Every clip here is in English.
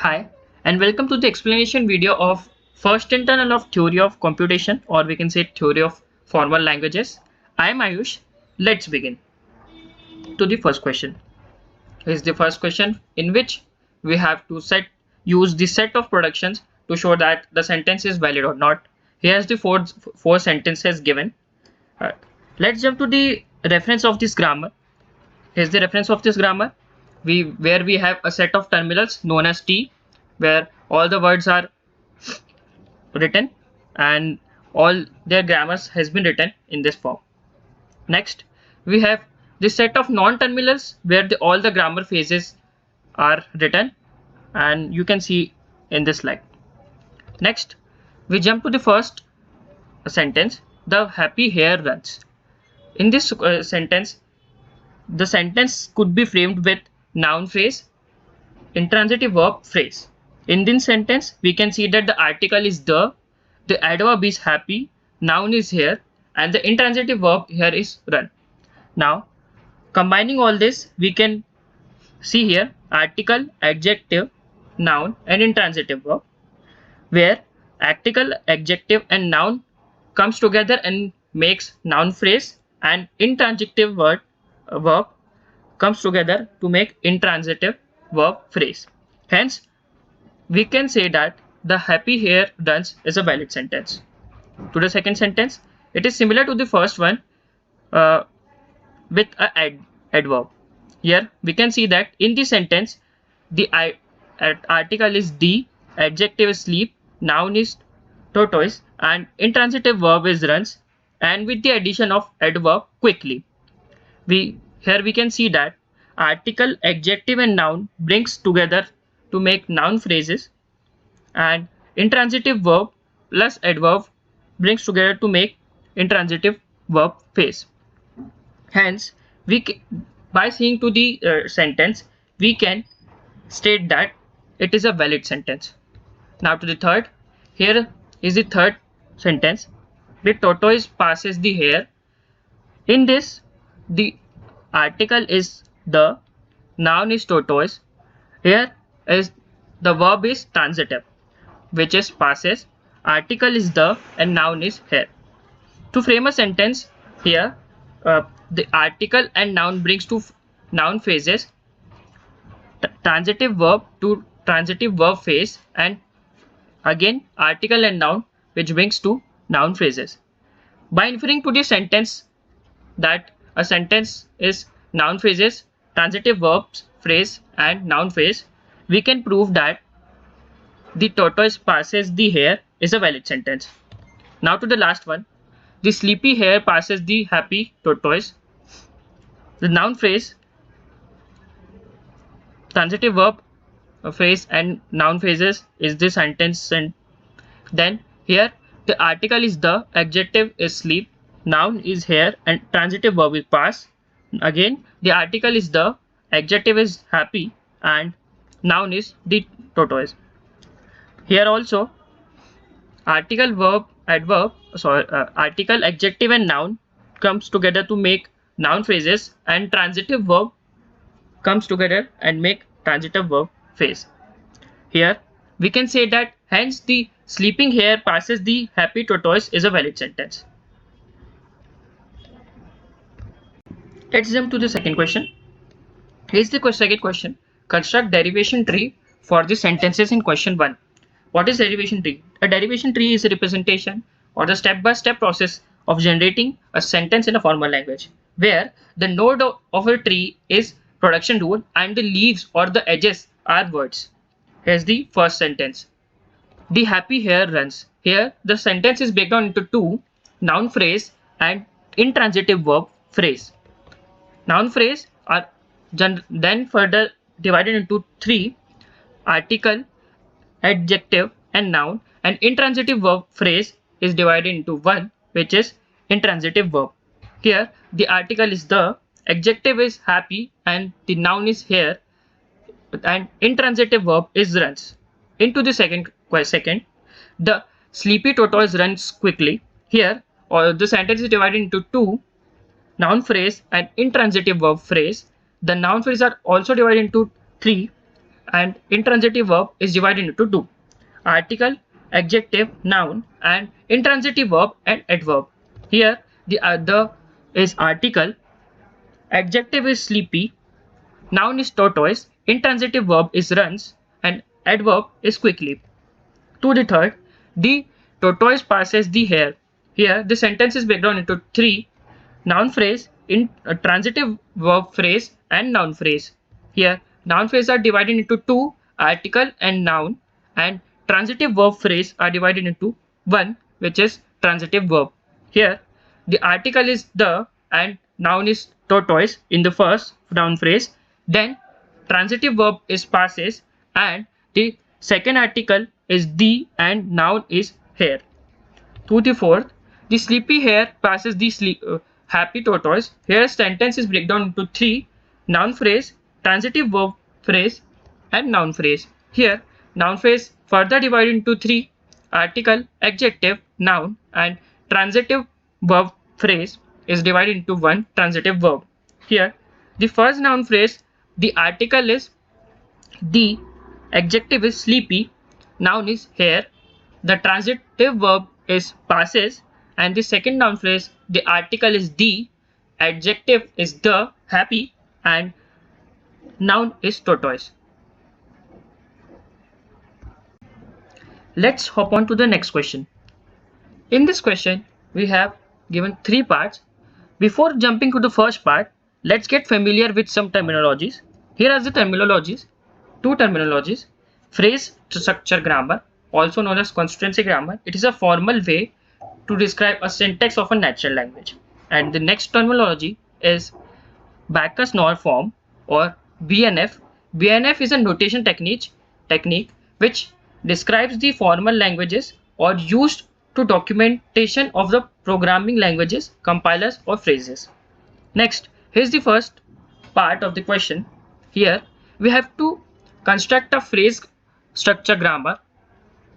Hi, and welcome to the explanation video of first internal of theory of computation, or we can say theory of formal languages. I am Ayush. Let's begin. To the first question. Here's the first question in which we have to use the set of productions to show that the sentence is valid or not. Here's the four sentences given. Uh, let's jump to the reference of this grammar. Here's the reference of this grammar. Where we have a set of terminals known as T, where all the words are written and all their grammars has been written in this form. Next, we have this set of non-terminals where all the grammar phases are written and you can see in this slide. Next, we jump to the first sentence, the happy hare runs. In this sentence, the sentence could be framed with noun phrase, intransitive verb phrase. In this sentence, we can see that the article is the adverb is happy, noun is here, and the intransitive verb here is run. Now, combining all this, we can see here article, adjective, noun, and intransitive verb, where article, adjective, and noun comes together and makes noun phrase, and intransitive verb comes together to make intransitive verb phrase. Hence, we can say that the happy hare runs is a valid sentence. To the second sentence, it is similar to the first one with a adverb. Here we can see that in the sentence, the article is the, adjective is sleep, noun is tortoise, and intransitive verb is runs, and with the addition of adverb quickly. Here we can see that article, adjective, and noun brings together to make noun phrases, and intransitive verb plus adverb brings together to make intransitive verb phrase. Hence, by seeing to the sentence, we can state that it is a valid sentence. Now to the third. Here is the third sentence. The tortoise passes the hare. In this, the article is the, noun is tortoise. Here is the verb is transitive, which is passes. Article is the and noun is here. To frame a sentence here, the article and noun brings to noun phases, transitive verb to transitive verb phrase, and again article and noun which brings to noun phrases. By inferring to the sentence that a sentence is noun phrases, transitive verbs phrase, and noun phrase, we can prove that the tortoise passes the hare is a valid sentence. Now to the last one. The sleepy hare passes the happy tortoise. The noun phrase, transitive verb phrase, and noun phrases is the sentence. And then here the article is the, adjective is sleep, noun is here, and transitive verb is pass. Again the article is the, adjective is happy, and noun is the tortoise. Here also article, verb, adverb, article, adjective, and noun comes together to make noun phrases, and transitive verb comes together and make transitive verb phrase. Here we can say that hence the sleeping hare passes the happy tortoise is a valid sentence. Let's jump to the second question. Here's the second question. Construct derivation tree for the sentences in question 1. What is derivation tree? A derivation tree is a representation or the step-by-step process of generating a sentence in a formal language, where the node of a tree is production rule and the leaves or the edges are words. Here's the first sentence. The happy hare runs. Here the sentence is broken down into two, noun phrase and intransitive verb phrase. Noun phrase are then further divided into three, article, adjective, and noun, and intransitive verb phrase is divided into one, which is intransitive verb. Here the article is the, adjective is happy, and the noun is here, and intransitive verb is runs. Into the second, the sleepy tortoise runs quickly. Here the sentence is divided into two, noun phrase and intransitive verb phrase. The noun phrase are also divided into three, and intransitive verb is divided into two: article, adjective, noun, and intransitive verb and adverb. Here the other is article, adjective is sleepy, noun is tortoise, intransitive verb is runs, and adverb is quickly. To the third, the tortoise passes the hare. Here the sentence is broken down into three: noun phrase, transitive verb phrase, and noun phrase. Here noun phrase are divided into two: article and noun, and transitive verb phrase are divided into one, which is transitive verb. Here the article is the and noun is tortoise in the first noun phrase. Then transitive verb is passes and the second article is the and noun is hare. To the fourth, the sleepy hare passes the happy tortoise. Here sentence is breakdown into three: noun phrase, transitive verb phrase, and noun phrase. Here noun phrase further divided into three: article, adjective, noun, and transitive verb phrase is divided into one: transitive verb. Here the first noun phrase, the article is the, adjective is sleepy, noun is hare, the transitive verb is passes, and the second noun phrase, the article is the, adjective is the, happy, and noun is tortoise. Let's hop on to the next question. In this question, we have given three parts. Before jumping to the first part, let's get familiar with some terminologies. Here are the terminologies. Two terminologies: phrase structure grammar, also known as constituency grammar. It is a formal way to describe a syntax of a natural language. And the next terminology is Backus-Naur form or BNF. BNF is a notation technique which describes the formal languages or used to documentation of the programming languages, compilers, or phrases. Next, here's the first part of the question. Here we have to construct a phrase structure grammar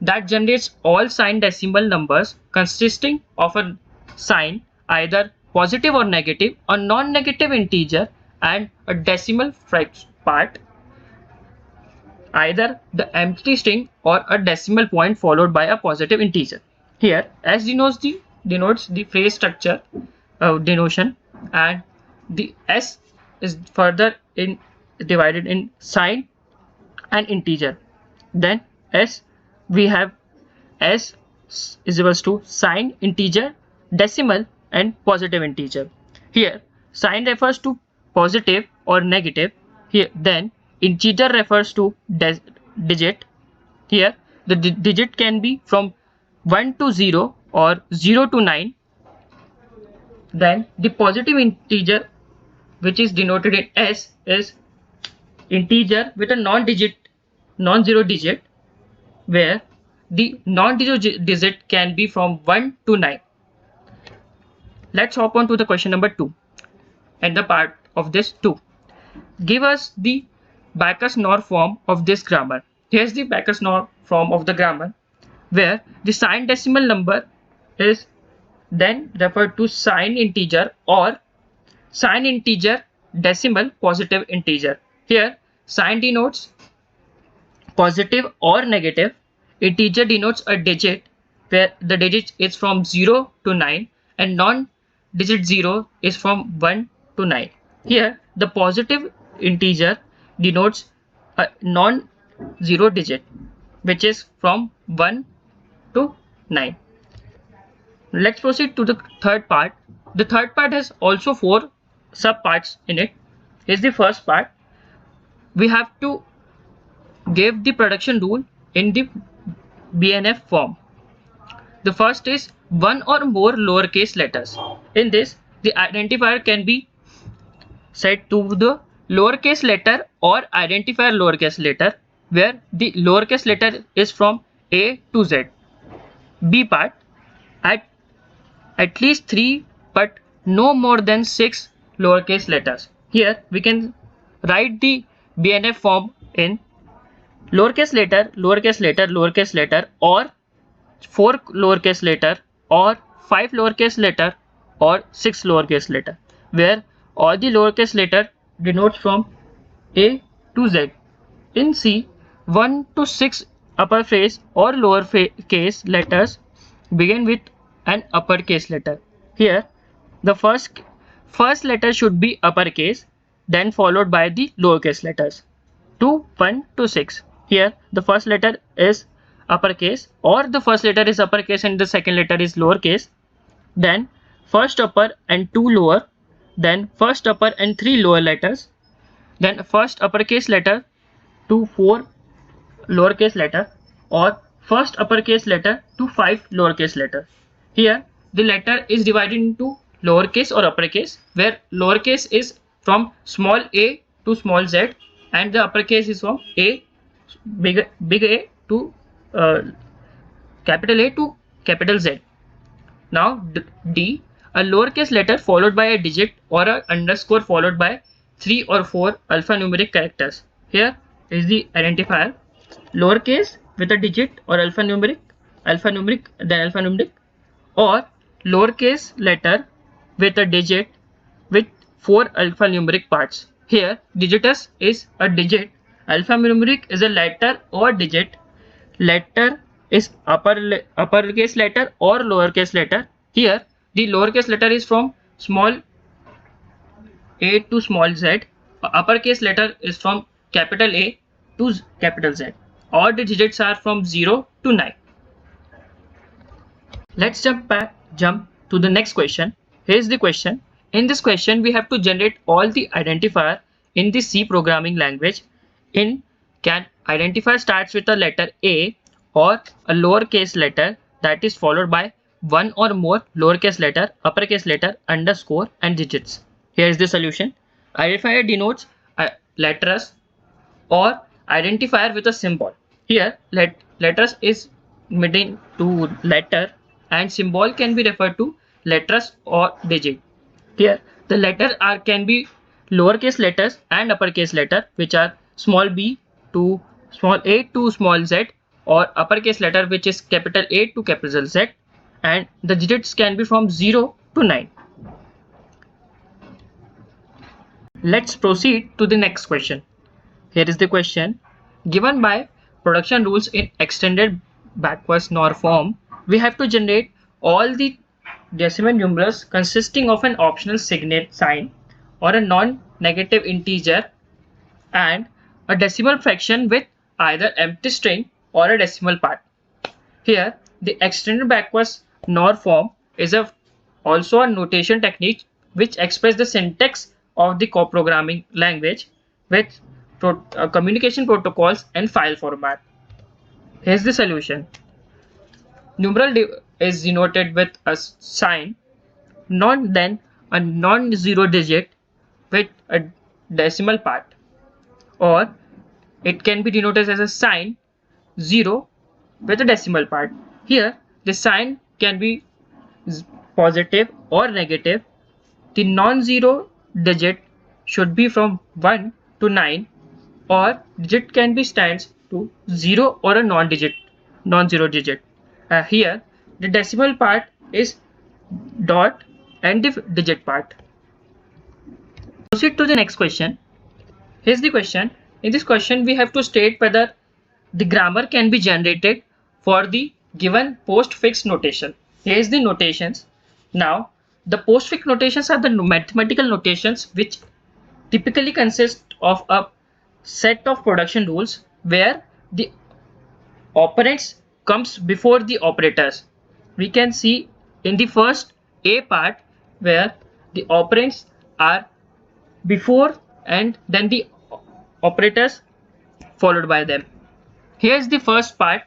that generates all signed decimal numbers consisting of a sign, either positive or negative, a non-negative integer, and a decimal part, either the empty string or a decimal point followed by a positive integer. Here S denotes the phrase structure denotation, and the S is further divided in sign and integer. Then S, we have S is equals to sign, integer, decimal, and positive integer. Here sign refers to positive or negative. Here then integer refers to digit. Here the digit can be from 1 to 0 or 0 to 9. Then the positive integer, which is denoted in S, is integer with a non-zero digit, where the non-zero digit can be from 1 to 9. Let's hop on to the question number 2 and the part of this 2. Give us the Backus-Naur form of this grammar. Here's the Backus-Naur form of the grammar, where the signed decimal number is then referred to sign integer or sign integer decimal positive integer. Here sign denotes positive or negative, integer denotes a digit where the digit is from 0 to 9, and non-digit 0 is from 1 to 9. Here the positive integer denotes a non-zero digit which is from 1 to 9. Let's proceed to the third part. The third part has also 4 subparts in it. Here's the first part. We have to give the production rule in the BNF form. The first is one or more lowercase letters. In this, the identifier can be set to the lowercase letter or identifier lowercase letter, where the lowercase letter is from A to Z. B part, at least 3 but no more than 6 lowercase letters. Here we can write the BNF form in lowercase letter, lowercase letter, lowercase letter, or 4 lowercase letter, or 5 lowercase letter, or 6 lowercase letter, where all the lowercase letter denotes from A to Z. In C, 1 to 6 uppercase or lowercase letters begin with an uppercase letter. Here, the first letter should be uppercase, then followed by the lowercase letters. 1 to 6. Here, the first letter is uppercase, or the first letter is uppercase and the second letter is lowercase. Then first upper and two lower, then first upper and three lower letters, then first uppercase letter to four lowercase letter, or first uppercase letter to five lowercase letter. Here the letter is divided into lowercase or uppercase, where lowercase is from small a to small z and the uppercase is from big A to capital A to capital Z. Now D, a lowercase letter followed by a digit or a underscore followed by 3 or 4 alphanumeric characters. Here is the identifier: lowercase with a digit or alphanumeric, then alphanumeric, or lowercase letter with a digit with 4 alphanumeric parts. Here digitus is a digit, alphanumeric is a letter or digit, letter is uppercase letter or lowercase letter. Here the lowercase letter is from small a to small z, uppercase letter is from capital A to capital Z. All the digits are from 0 to 9. Let's jump to the next question. Here's the question. In this question, we have to generate all the identifier in the C programming language. Identifier starts with a letter A or a lowercase letter that is followed by one or more lowercase letter, uppercase letter, underscore, and digits. Here is the solution. Identifier denotes letters or identifier with a symbol. Here, letters is meaning to letter and symbol can be referred to letters or digit. Here, the letter can be lowercase letters and uppercase letter, which are small b to small a to small z, or uppercase letter which is capital A to capital Z, and the digits can be from 0 to 9. Let's proceed to the next question. Here is the question. Given by production rules in extended backwards NOR form, we have to generate all the decimal numerals consisting of an optional sign or a non-negative integer and a decimal fraction with either empty string or a decimal part. Here, the extended backwards NOR form is also a notation technique which expresses the syntax of the co-programming language with communication protocols and file format. Here's the solution. Numeral is denoted with a sign, then a non-zero digit with a decimal part, or it can be denoted as a sign 0 with a decimal part. Here the sign can be positive or negative. The non-zero digit should be from 1 to 9, or digit can be stands to 0 or a non-zero digit. Here the decimal part is dot and the digit part. Proceed to the next question. Here's the question. In this question we have to state whether the grammar can be generated for the given postfix notation. Here's the notations. Now the postfix notations are the mathematical notations which typically consist of a set of production rules where the operands comes before the operators. We can see in the first A part where the operands are before and then the operators followed by them. Here's the first part.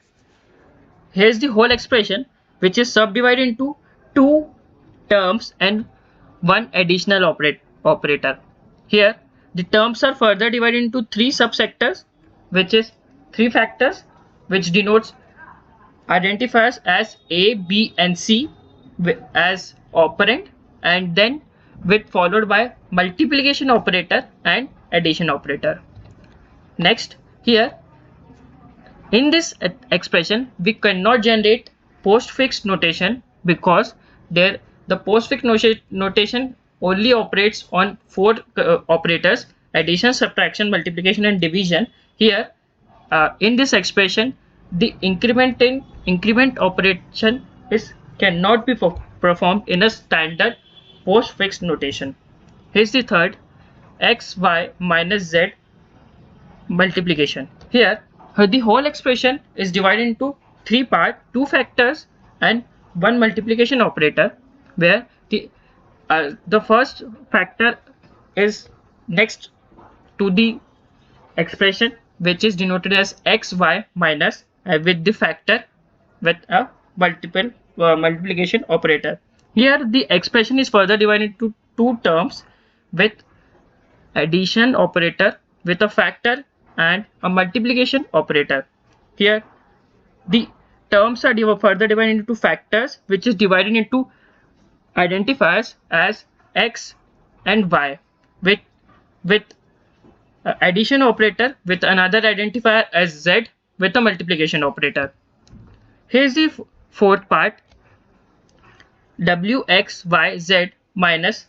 Here's the whole expression which is subdivided into two terms and one additional operator. Here the terms are further divided into three subsectors, which is three factors, which denotes identifiers as A, B and C as operand, and then with followed by multiplication operator and addition operator. Next, here in this expression we cannot generate postfix notation because the postfix notation only operates on four operators: addition, subtraction, multiplication and division. Here in this expression, the increment operation cannot be performed in a standard postfix notation. Here's the third, x y minus z multiplication. Here, the whole expression is divided into three parts, two factors and one multiplication operator, where the first factor is next to the expression, which is denoted as xy minus with the factor with a multiplication operator. Here the expression is further divided into two terms with addition operator with a factor and a multiplication operator. Here the terms are further divided into factors, which is divided into identifiers as x and y with addition operator with another identifier as z with a multiplication operator. Here's the fourth part, wxyz minus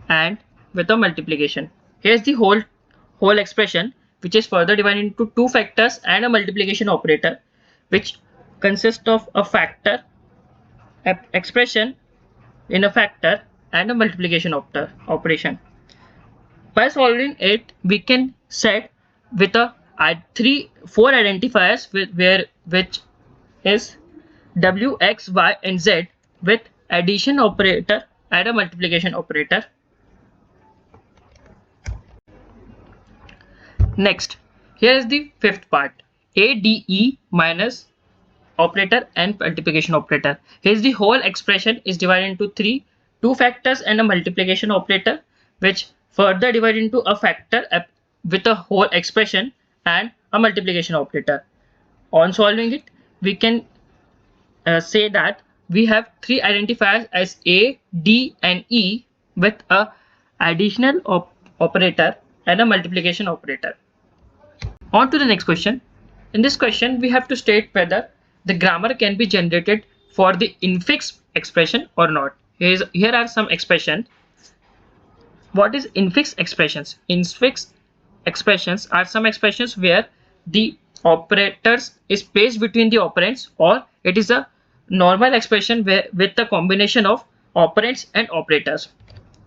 and with a multiplication. Here's the whole expression, which is further divided into two factors and a multiplication operator, which consists of a factor expression in a factor and a multiplication operation. By solving it, we can set with four identifiers which is w, x, y, and z with addition operator and a multiplication operator. Next, here is the fifth part, ADE minus operator and multiplication operator. Here's the whole expression is divided into two factors and a multiplication operator, which further divided into a factor with a whole expression and a multiplication operator. On solving it, we can say that we have three identifiers as A, D, and E with a additional operator and a multiplication operator. On to the next question. In this question, we have to state whether the grammar can be generated for the infix expression or not. Here are some expressions. What is infix expressions? Infix expressions are some expressions where the operators is placed between the operands, or it is a normal expression with a combination of operands and operators.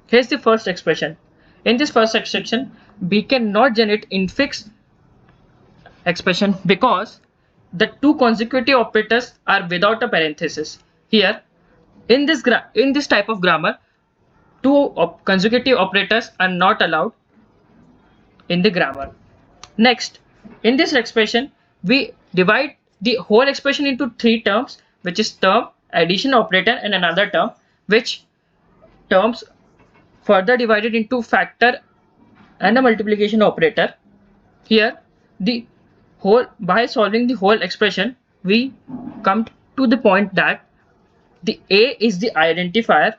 Here's the first expression. In this first expression, we cannot generate infix expression because the two consecutive operators are without a parenthesis. Here, in this type of grammar, two consecutive operators are not allowed in the grammar. Next, in this expression, we divide the whole expression into three terms, which is term, addition operator, and another term, which terms further divided into factor and a multiplication operator. Here, by solving the whole expression, we come to the point that the A is the identifier,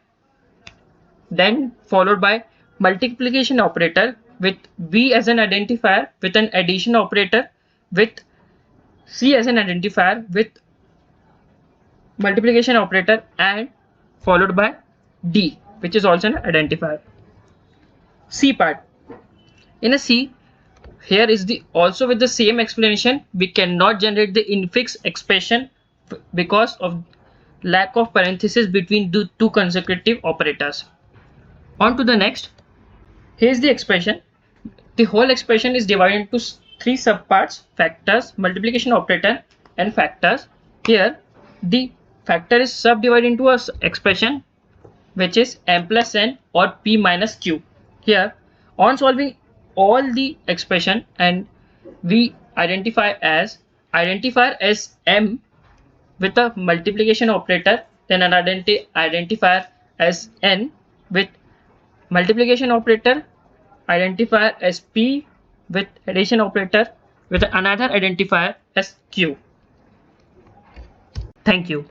then followed by multiplication operator with B as an identifier with an addition operator, with C as an identifier with multiplication operator, and followed by D, which is also an identifier. C part. In a C, here is also with the same explanation, we cannot generate the infix expression because of lack of parenthesis between the two consecutive operators. On to the next. Here's the expression. The whole expression is divided into three subparts: factors, multiplication operator, and factors. Here, the factor is subdivided into a expression which is m plus n or p minus q. Here, on solving all the expression, and we identifier as m with a multiplication operator, then an identifier as n with multiplication operator, identifier as p with addition operator, with another identifier as q. Thank you.